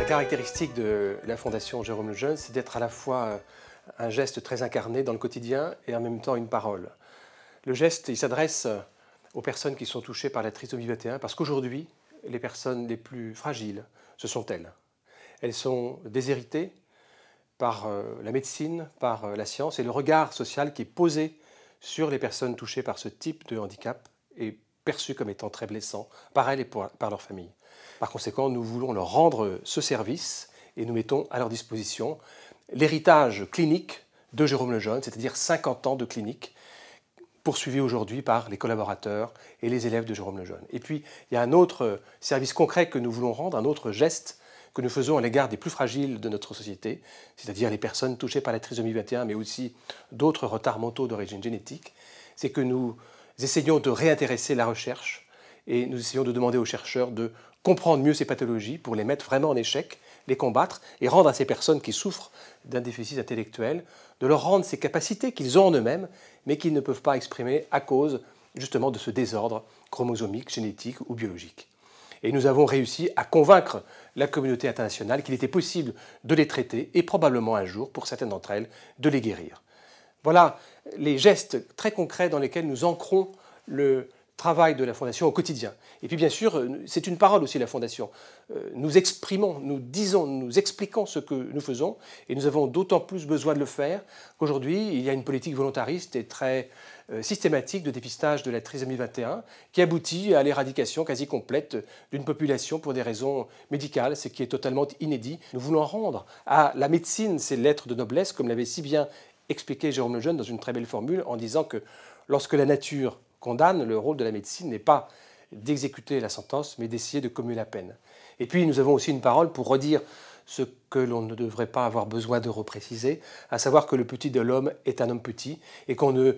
caractéristique de la Fondation Jérôme Lejeune, c'est d'être à la fois un geste très incarné dans le quotidien et en même temps une parole. Le geste, il s'adresse aux personnes qui sont touchées par la trisomie 21 parce qu'aujourd'hui, les personnes les plus fragiles, ce sont elles. Elles sont déshéritées par la médecine, par la science et le regard social qui est posé sur les personnes touchées par ce type de handicap est perçu comme étant très blessant par elles et par leur famille. Par conséquent, nous voulons leur rendre ce service et nous mettons à leur disposition l'héritage clinique de Jérôme Lejeune, c'est-à-dire 50 ans de clinique poursuivis aujourd'hui par les collaborateurs et les élèves de Jérôme Lejeune. Et puis, il y a un autre service concret que nous voulons rendre, un autre geste que nous faisons à l'égard des plus fragiles de notre société, c'est-à-dire les personnes touchées par la trisomie 21, mais aussi d'autres retards mentaux d'origine génétique, c'est que nous essayons de réintéresser la recherche et nous essayons de demander aux chercheurs de comprendre mieux ces pathologies pour les mettre vraiment en échec, les combattre et rendre à ces personnes qui souffrent d'un déficit intellectuel, de leur rendre ces capacités qu'ils ont en eux-mêmes, mais qu'ils ne peuvent pas exprimer à cause justement de ce désordre chromosomique, génétique ou biologique. Et nous avons réussi à convaincre la communauté internationale qu'il était possible de les traiter et probablement un jour, pour certaines d'entre elles, de les guérir. Voilà les gestes très concrets dans lesquels nous ancrons le travail de la Fondation au quotidien. Et puis bien sûr, c'est une parole aussi la Fondation. Nous exprimons, nous disons, nous expliquons ce que nous faisons et nous avons d'autant plus besoin de le faire qu'aujourd'hui, il y a une politique volontariste et très systématique de dépistage de la trisomie 21 qui aboutit à l'éradication quasi complète d'une population pour des raisons médicales, ce qui est totalement inédit. Nous voulons rendre à la médecine ses lettres de noblesse, comme l'avait si bien expliqué Jérôme Lejeune dans une très belle formule en disant que lorsque la nature condamne, le rôle de la médecine n'est pas d'exécuter la sentence, mais d'essayer de commuer la peine. Et puis nous avons aussi une parole pour redire ce que l'on ne devrait pas avoir besoin de repréciser, à savoir que le petit de l'homme est un homme petit et qu'on ne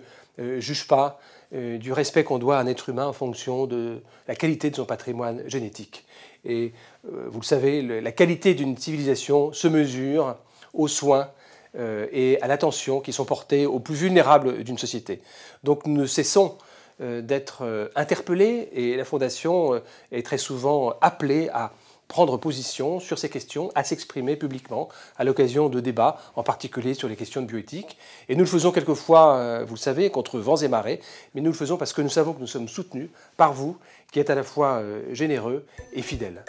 juge pas du respect qu'on doit à un être humain en fonction de la qualité de son patrimoine génétique. Et vous le savez, la qualité d'une civilisation se mesure aux soins et à l'attention qui sont portés aux plus vulnérables d'une société. Donc nous ne cessons d'être interpellés et la Fondation est très souvent appelée à prendre position sur ces questions, à s'exprimer publiquement à l'occasion de débats, en particulier sur les questions de bioéthique. Et nous le faisons quelquefois, vous le savez, contre vents et marées, mais nous le faisons parce que nous savons que nous sommes soutenus par vous, qui êtes à la fois généreux et fidèles.